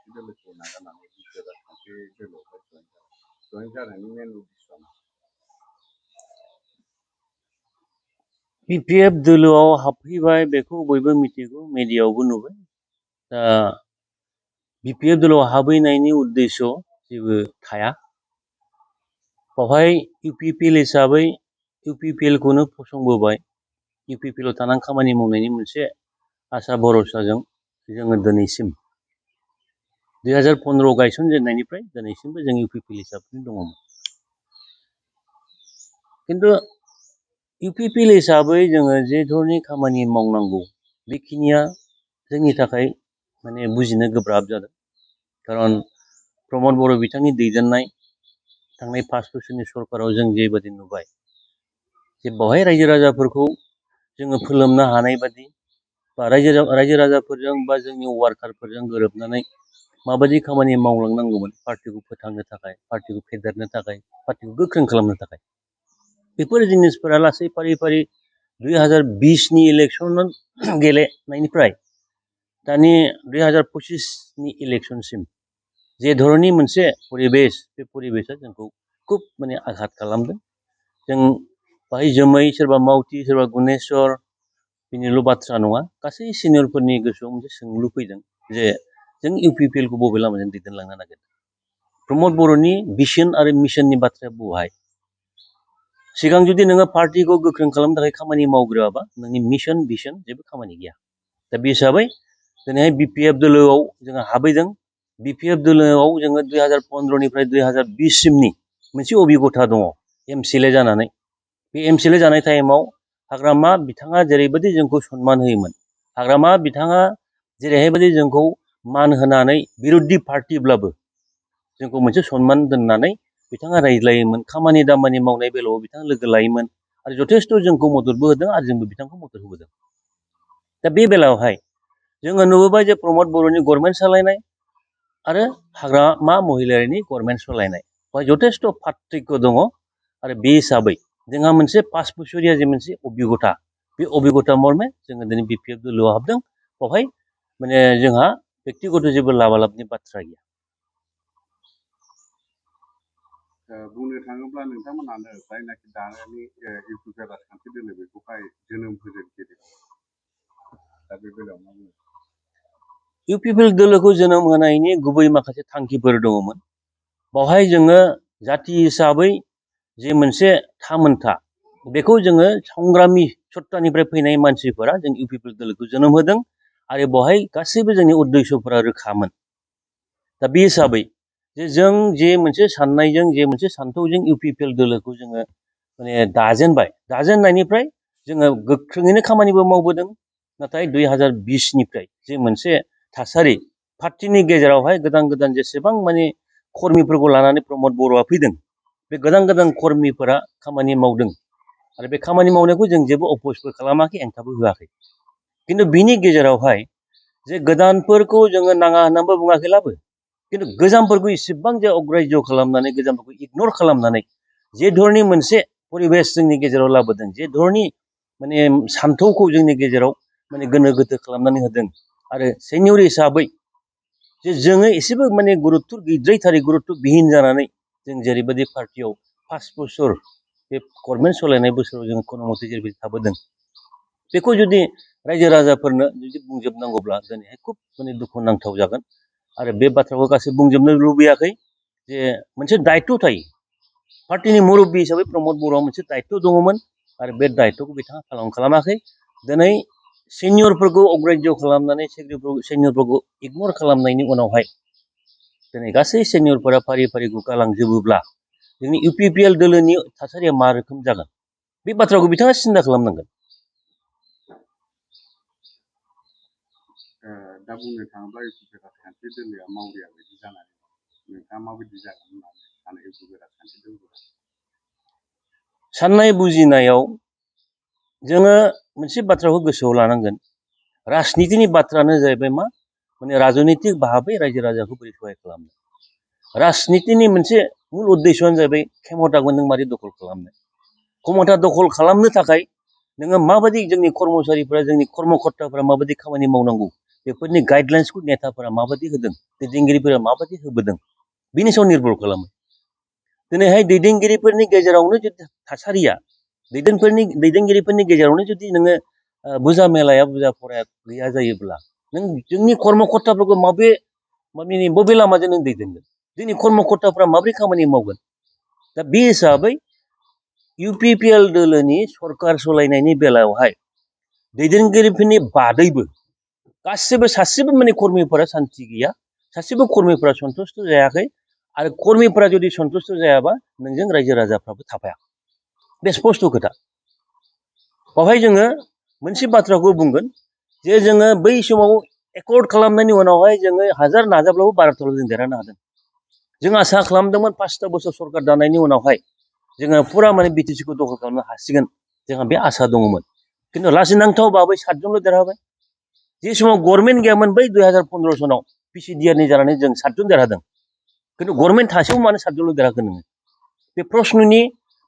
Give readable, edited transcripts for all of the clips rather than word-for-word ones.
राजखान्थि दोलोखौ नागारनानै बिटिआर राजखान्थि दोलोआवहाय जयेन जानायनि मेन उद्देश्यआ मा? बिपिएफ दोलोआव हाबफैबाय बेखौ बयबो मिथिगौ, मिडियायावबो नुबाय। दा बिपिएफ दोलोआव हाबहैनायनि उद्देश्य जेबो थाया। बेवहाय इउपिपिएल हिसाबै इउपिपिएलखौनो फसंबोबाय। इउपिपिएलआव थानानै खामानि मावनायनि मोनसे आसा भरसाजों जोङो दिनैसिम 2015 गायसनजेननायनिफ्राय दिनैसिमबो जों इउपिपिएल हिसाबै दङमोन। खिन्थु इउपिपिएल हिसाबै जोङो जे धरनि खामानि मावनांगौ बेखिनिया जोंनि थाखाय माने बुजिनो गोब्राब जादों। खारन प्रमद बर' बिथांनि दैदेननाय थांनाय 5 बोसोरनि सरकाराव जों जेबादि नुबाय जे बेवहाय रायजो राजाफोरखौ जोङो फोलोमनो हानाय बादि बा रायजो राजाफोरजों बा जोंनि वार्कारफोरजों गोरोबनानै माबायदि खामानि मावलांनांगौमोन पार्टिखौ फोथांनो थाखाय, पार्टिखौ फेदेरनो थाखाय, पार्टिखौ गोख्रों खालामनो थाखाय, बेफोर जिनिसफोरा लासै फारि फारि 2020नि इलेक्सन गेलेनायनिफ्राय दानि 2025नि इलेक्सनसिम जे धरनि मोनसे परिबेस, बे परिबेसा जोंखौ खुब माने आघात खालामदों। जों बाहाय जोमै, सोरबा मावथि, सोरबा गुनेश्वर बेनिल' बाथ्रा नङा, गासै सिनियरफोरनि गोसोआव मोनसे सोंलु फैदों जे जों इउपिपिएलखौ बबे लामाजों दैदेनलांनो नागिरदों। प्रमद बर'नि भिजन आरो मिशननि बाथ्राया बहाय? सिगां जुदि नोङो पार्टिखौ गोख्रों खालामनो थाखाय खामानि मावग्रोआबा नोंनि मिशन भिजन जेबो खामानि गैया। दा बे हिसाबै दिनैहाय बिपिएफ दोलोआव जोङो हाबैदों। बिपिएफ दोलोआव जोङो 2015निफ्राय 2020सिमनि मोनसे अभिगथा दङ एमसिएलए जानानै। बे एमसिएलए जानाय टाइमाव हाग्रामा बिथाङा जेरैबायदि जोंखौ सनमान होयोमोन, हाग्रामा बिथाङा जेरैहायबायदि जोंखौ मान होनानै बिर'धि पार्टिब्लाबो जोंखौ मोनसे सनमान दोननानै बिथाङा रायज्लायोमोन, खामानि दामानि मावनाय बेलायाव बिथाङा लोगो लायोमोन आरो जथेस्थ' जोंखौ मददबो होदों आरो जोंबो बिथांखौ मदद होबोदों। दा बे बेलायावहाय जोङो नुबोबाय जे प्रमद बर'नि गभर्नमेन्ट सालायनाय आरो हाग्रामा महिलारिनि गभर्नमेन्ट सालायनाय बेवहाय जथेस्थ' पार्थक्य दङ। आरो बे हिसाबै जोंहा मोनसे 5 बोसोरिया जे मोनसे अभिगथा, बे अभिगथा मर्मे जोङो दिनै बिपिएफ दोलोआव हाबदों। बेवहाय माने जोंहा बेक्तिगत जेबो लाबालाबनि बाथ्रा गैया। बुंनो थाङोब्ला नोंथांमोनानो जायनाखि दानि इउपिपिएल राजखान्थि दोलो बेखौहाय जोनोम होजेनगिरि। दा बे बेलायाव मा बुङो? इउपिपिएल दोलोखौ जोनोम होनायनि गुबै माखासे थांखिफोर दङमोन। बेवहाय जोङो जाथि हिसाबै जे मोनसे थामोनथा बेखौ जोङो संग्रामि सत्तानिफ्राय फैनाय मानसिफोरा जों इउपिपिएल दोलोखौ जोनोम होदों आरो बेवहाय गासैबो जोंनि उद्देश्यफोरा रोखामोन। दा बे हिसाबै जे जों जे मोनसे साननायजों, जे मोनसे सान्थौजों इउपिपिएल दोलोखौ जोङो माने दाजेननायनिफ्राय जोङो गोख्रोङैनो खामानिबो मावबोदों। नाथाय 2020निफ्राय जे मोनसे थासारि पार्टिनि गेजेरावहाय गोदान गोदान जेसेबां माने कर्मिफोरखौ लानानै प्रमद बर'आ फैदों, बे गोदान गोदान कर्मिफोरा खामानि मावदों आरो बे खामानि मावनायखौ जों जेबो अप'जबो खालामाखै, हेंथाबो होआखै। खिन्थु बिनि गेजेरावहाय जे गोदानफोरखौ जोङो नाङा होननानैबो बुङाखैब्लाबो खिन्थु गोजामफोरखौ इसेबां जे अग्राह्य खालामनानै, गोजामफोरखौ इगनर खालामनानै जे धरनि मोनसे परिबेस जोंनि गेजेराव लाबोदों, जे धरनि माने सान्थौखौ जोंनि गेजेराव माने गोनो गोथो खालामनानै होदों आरो सेनियर हिसाबै जे जोङो एसेबो माने गुरुत्त गैद्रायथारै, गुरुत्त बिहीन जानानै जों जेरैबायदि पार्टियाव 5 बोसोर बे गभर्नमेन्ट सालायनाय बोसोराव जों खुनुमते जेरैबायदि थाबोदों, बेखौ जुदि रायजो राजाफोरनो जुदि बुंजोबनांगौब्ला दिनैहाय खुब माने दुखुनांथाव जागोन। आरो बे बाथ्राखौ गासै बुंजोबनो लुबैयाखै जे मोनसे दायित्व थायो। पार्टिनि मुरब्बी हिसाबै प्रमद बर'आ मोनसे दायित्व दङमोन आरो बे दायित्वखौ बिथाङा पालन खालामाखै। दिनै सिनियरफोरखौ अग्राह्य खालामनानै सिनियरफोरखौ इगनर खालामनायनि उनावहाय दिनै गासै सिनियरफोरा फारि फारि गुगालांजोबोब्ला जोंनि इउपिपिएल दोलोनि थासारिया मा रोखोम जागोन, बे बाथ्राखौ बिथाङा सिन्था खालामनांगोन। दा बुंनो थाङोब्ला इउपिपिएल राजखान्थि दोलोआ मावरिया बायदि जानानै नोंथाङा माबायदि जागोन होननानै सानो इउपिपिएल राजखान्थि दोलोआ? साननाय बुजिनायाव जोङो मोनसे बाथ्राखौ गोसोआव लानांगोन। राजनितिनि बाथ्रायानो जाहैबाय मा माने राजनितिक भाबै रायजो राजाखौ बोरै सहाय खालामनो। राजनितिनि मोनसे मुल उद्देश्यआनो जाहैबाय खेमथाखौ नों मारै दखल खालामनो। क्षमता दखल खालामनो थाखाय नोङो माबायदि जोंनि कर्मचारिफोरा, जोंनि कर्मकर्ताफोरा माबायदि खामानि मावनांगौ बेफोरनि गाइडलाइन्सखौ नेताफोरा माबायदि होदों, दैदेनगिरिफोरा माबायदि होबोदों, बिनि सायाव निर्भर खालामो। दिनैहाय दैदेनगिरिफोरनि गेजेरावनो जुदि थासारिया दैदेनगिरिफोरनि गेजेरावनो जुदि नोङो बुजा मेलाया बुजा फराया गैया जायोब्ला नों जोंनि कर्मकर्ताफोरखौ बबे लामाजों नों दैदेनगोन, जोंनि कर्मकर्ताफ्रा माबोरै खामानि मावगोन। दा बे हिसाबै UPPL दोलोनि सरकार सालायनायनि बेलायावहाय दैदेनगिरिफोरनि बादैबो सासेबो माने कर्मिफोरा सान्थि गैया, सासेबो कर्मिफोरा सन्तुष्ट जायाखै, आरो कर्मिफोरा जुदि सन्तुष्ट जायाबा नोंजों रायजो राजाफ्राबो थाफाया। बे स्पष्ट खोथा। बेवहाय जोङो मोनसे बाथ्राखौ बुंगोन जे जोङो बै समाव एकर्ड खालामनायनि उनावहाय जोङो हाजार नाजाब्लाबो बाराथाराव जों देरहानो हादों। जों आसा खालामदोंमोन 5 बोसोर सरकार दानायनि उनावहाय जोङो फुरा माने बिटिसिखौ दखल खालामनो हासिगोन, जोंहा बे आसा दङमोन। खिन्थु लाजिनांथाव भाबै 7 जनल' देरहाबाय। जे समाव गभर्नमेन्ट गैयामोन बै 2015 सनाव PCDR जानानै जों 7 जन देरहादों। खिन्थु गभर्नमेन्ट थासेयाव मानो 7 जनल' देरहाखो नोङो? बे प्रश्ननि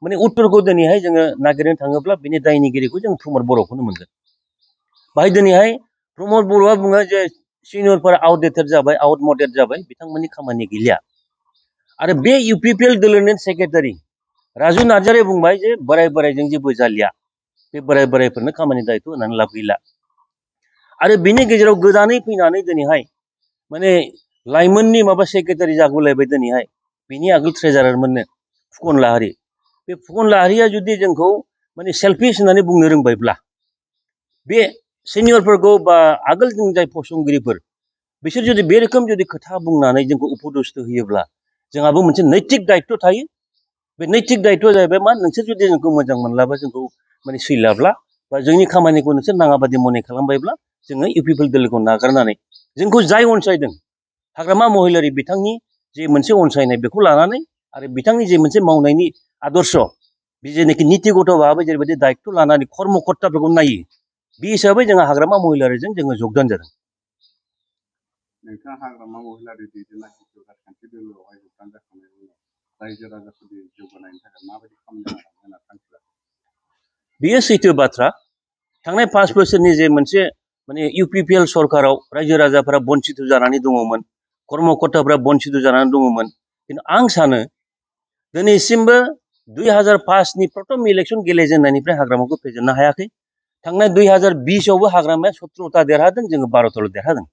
माने उत्तरखौ दिनैहाय जोङो नागिरनो थाङोब्ला बिनि दायनिगिरिखौ जों प्रमद बर'खौनो मोनगोन। बाहाय दिनैहाय प्रमद बर'आ बुङो जे सिनियरफोरा आउटडेटेड जाबाय, आउटमडेटेड जाबाय, बिथांमोननि खामानि गैलिया। आरो बे UPPL दोलोनि सेक्रेटारि राजु नार्जारिया बुंबाय जे बोरायजों जेबो जालिया, बे बोरायफोरनो खामानि दायथ' होनानै लाब गैला। आरो बिनि गेजेराव गोदानै फैनानै दिनैहाय माने लाइमोननि माबा सेक्रेटारि जागुलायबाय दिनैहाय, बिनि आगोल ट्रेजारारमोननो फुकन लाहारि। बे फुकन लाहारिया जुदि जोंखौ माने सेल्फिश होननानै बुंनो रोंबायब्ला, बे सिनियरफोरखौ बा आगोल जों जाय फसंगिरिफोर बिसोर जुदि बे रोखोम जुदि खोथा बुंनानै जोंखौ उपदेश होयोब्ला जोंहाबो मोनसे नैतिक दायित्व थायो। बे नैतिक दायित्वआ जाहैबाय मा, नोंसोर जुदि जोंखौ मोजां मोनलाबा, जोंखौ माने सैलाब्ला, बा जोंनि खामानिखौ नोंसोर नाङा बादि मने खालामबायब्ला जोङो UPPL दोलोखौ नागारनानै जोंखौ जाय अनसायदों हाग्रामा महिलारि बिथांनि जे मोनसे अनसायनाय बेखौ लानानै आरो बिथांनि जे मोनसे मावनायनि आदर्श, बे जेनाखि नितिगत भाबै जेरैबायदि दायित्व लानानै कर्मकर्ताफोरखौ नायो, बे हिसाबै जोंहा हाग्रामा महिलारिजों जोङो जगदान जादों। नोंथाङा हाग्रामा महिलारि दैदेननाय राजखान्थि दोलोआवहाय जगदान जाखांनायनि उनाव रायजो राजाफोरनि जौगानायनि थाखाय माबायदि खामानि मावनो होनना थांखि लादों? बेयो सैथो बाथ्रा। थांनाय 5 बोसोरनि जे मोनसे माने UPPL सरकाराव रायजो राजाफोरा बन्सित जानानै दङमोन, कर्मकर्ताफोरा बन्सित जानानै दङमोन। खिन्थु आं सानो दिनैसिमबो 2005नि प्रथम इलेक्सन गेलेजेननायनिफ्राय हाग्रामाखौ फेजेननो हायाखै। थांनाय 2020आवबो हाग्रामाया 17ता देरहादों, जोङो 12ताल' देरहादों।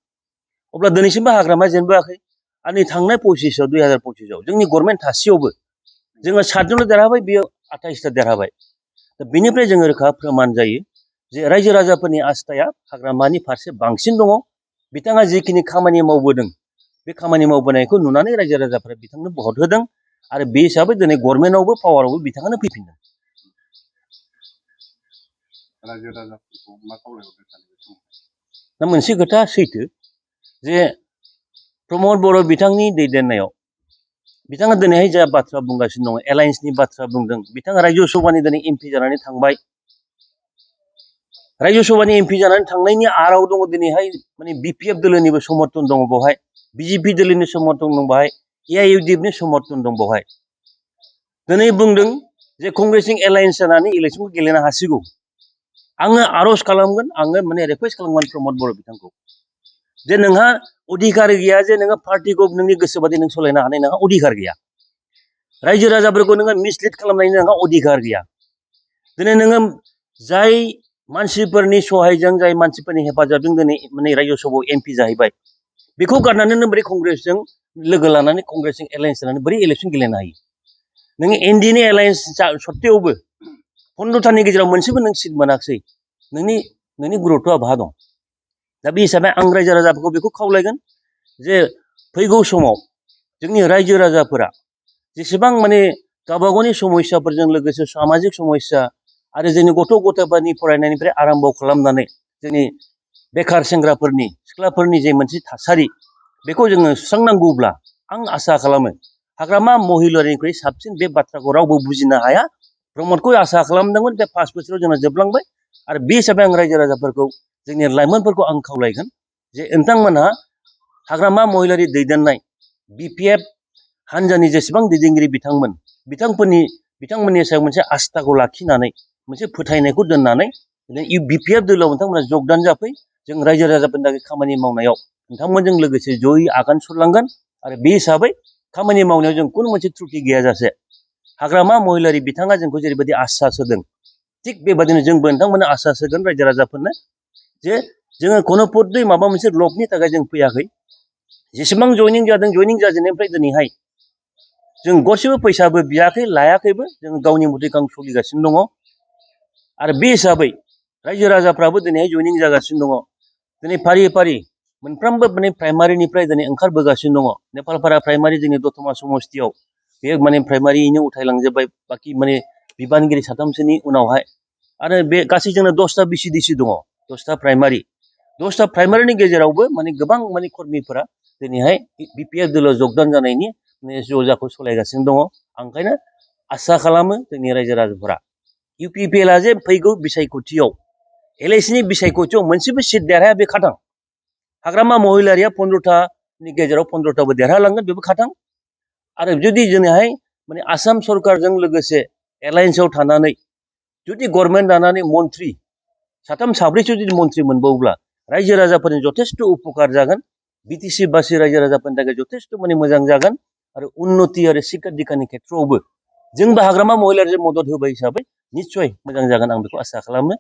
अब्ला दिनैसिमबो हाग्रामाया जेनबोआखै। आरो नै थांनाय 2025आव जोंनि गभर्नमेन्ट थासेयावबो जोङो 7 जनल' देरहाबाय, बेयो 28ता देरहाबाय। दा बेनिफ्राय जोङो रोखा प्रमाण जायो जे रायजो राजाफोरनि आस्थाया हाग्रामानि फारसे बांसिन दङ। बिथाङा जिखिनि खामानि मावबोदों, बे खामानि मावबोनायखौ नुनानै रायजो राजाफोरा बिथांनो भट होदों, आरो बे हिसाबै दिनै गभर्नमेन्टआवबो पावारावबो बिथाङानो फैफिनदों। रायजो राजाफोरखौ मा खावलायहरनो सानो बे समाव? दा मोनसे खोथा सैथो जे प्रमद बर' बिथांनि दैदेननायाव बिथाङा दिनैहाय जा बाथ्रा बुंगासिनो दङ, एलायन्सनि बाथ्रा बुंदों, बिथाङा रायजो सभानि दिनै MP जानानै थांबाय। रायजो सभानि MP जानानै थांनायनि आराव दङ दिनैहाय माने BPF दोलोनिबो समर्थन दङ बेवहाय, BJP दोलोनि समर्थन दं बेवहाय, AIUDFनि समर्थन दं बेवहाय। दिनै बुंदों जे कंग्रेसजों एलायन्स जानानै इलेक्सनखौ गेलेनो हासिगौ। आङो आर'ज खालामगोन, आङो माने रिकुवेस्ट खालामगोन प्रमद बर' बिथांखौ जे नोंहा अधिकार गैया जे नोङो पार्टिखौ नोंनि गोसो बादि नों सालायनो हानाय नोंहा अधिकार गैया। रायजो राजाफोरखौ नोङो मिसलिड खालामनायनि नोंहा अधिकार गैया। दिनै नोङो जाय मानसिफोरनि सहायजों, जाय मानसिफोरनि हेफाजाबजों दिनै माने रायजो सभायाव MP जाहैबाय, बेखौ गारनानै नों बोरै कंग्रेसजों लोगो लानानै कंग्रेसजों एलायन्स जानानै बोरै इलेक्सन गेलेनो हायो? नोङो NDAनि एलायन्स सत्तेयावबो 15तानि गेजेराव मोनसेबो नों सिट मोनाखिसै। नोंनि गुरुत्वआ बहा दं? दा बे हिसाबै आं रायजो राजाफोरखौ बेखौ खावलायगोन जे फैगौ समाव जोंनि रायजो राजाफोरा जेसेबां माने गावबा गावनि समस्याफोरजों लोगोसे सामाजिक समस्या आरो जोंनि गथ' गथायफोरनि फरायनायनिफ्राय आराम्भ खालामनानै जोंनि बेखार सेंग्राफोरनि, सिख्लाफोरनि जे मोनसे थासारि, बेखौ जोङो सुस्रांनांगौब्ला आं आसा खालामो हाग्रामा महिलारिनिख्रुइ साबसिन बे बाथ्राखौ रावबो बुजिनो हाया। प्रमदखौ आसा खालामदोंमोन, बे 5 बोसोराव जोंना जोबलांबाय। आरो बे हिसाबै आं रायजो राजाफोरखौ, जोंनि लाइमोनफोरखौ आं खावलायगोन जे नोंथांमोनहा हाग्रामा महिलारि दैदेननाय BPF हानजानि जेसेबां दैदेनगिरि बिथांमोननि सायाव मोनसे आस्थाखौ लाखिनानै, मोनसे फोथायनायखौ दोननानै BPF दोलोआव नोंथांमोना जगदान जाफै। जों रायजो राजाफोरनि थाखाय खामानि मावनायाव नोंथांमोनजों लोगोसे जयै आगान सुरलांगोन आरो बे हिसाबै खामानि मावनायाव जों खुनु मोनसे त्रुटि गैयाजासे हाग्रामा महिलारि बिथाङा जोंखौ जेरैबायदि आश्वास होदों थिग बेबादिनो जोंबो नोंथांमोननो आश्वास होगोन रायजो राजाफोरनो जे जोङो खुनुपदयै माबा मोनसे लबनि थाखाय जों फैयाखै जेसेबां जयनिं जादों जयनिं जाजेननायनिफ्राय दिनैहाय जों गरसेबो फैसाबो बियाखै लायाखैबो जों गावनि मथे गाव सोलिगासिनो दङ आरो बे हिसाबै रायजो राजाफ्राबो दिनैहाय जयनिं जागासिनो दङ दिनै फारि फारि मोनफ्रोमबो माने प्राइमारिनिफ्राय दिनै ओंखारबोगासिनो दङ नेपालपारा प्राइमारि जोंनि दतमा समस्तियाव बे माने प्राइमारियैनो उथायलांजोब्बाय बाखि माने बिबानगिरि साथामसोनि उनावहाय आरो बे गासै जोंना 10टा बिसिडिसि दङ 10टा प्राइमारिनि गेजेरावबो माने गोबां माने कर्मिफोरा दिनैहाय बिपिएफ दोलोआव जगदान जानायनि जजाखौ सालायगासिनो दङ आं ओंखायनो आसा खालामो जोंनि रायजो राजाफोरा इउपिपिएलआ जे फैगौ बिसायख'थियाव एलआइसिनि बिसायख'थियाव मोनसेबो सिट देरहाया बे खाथां हाग्रामा महिलारिया 15टानि गेजेराव 15टाबो देरहालांगोन बेबो खाथां आरो जुदि जोंहाय माने आसाम सरकारजों लोगोसे एलायन्सआव थानानै जुदि गभर्नमेन्ट दानानै मन्त्रि साथाम साब्रैसो जुदि मन्त्रि मोनबावोब्ला रायजो राजाफोरनि जथेस्थ' उपकार जागोन बिटिसि बासि रायजो राजाफोरनि थाखाय जथेस्थ' माने मोजां जागोन आरो उन्नति आरो सिक्खा दिखानि खेथ्रआवबो जोंबो हाग्रामा महिलारिजों मदद होबाय हिसाबै निस्सय मोजां जागोन आं बेखौ आसा खालामो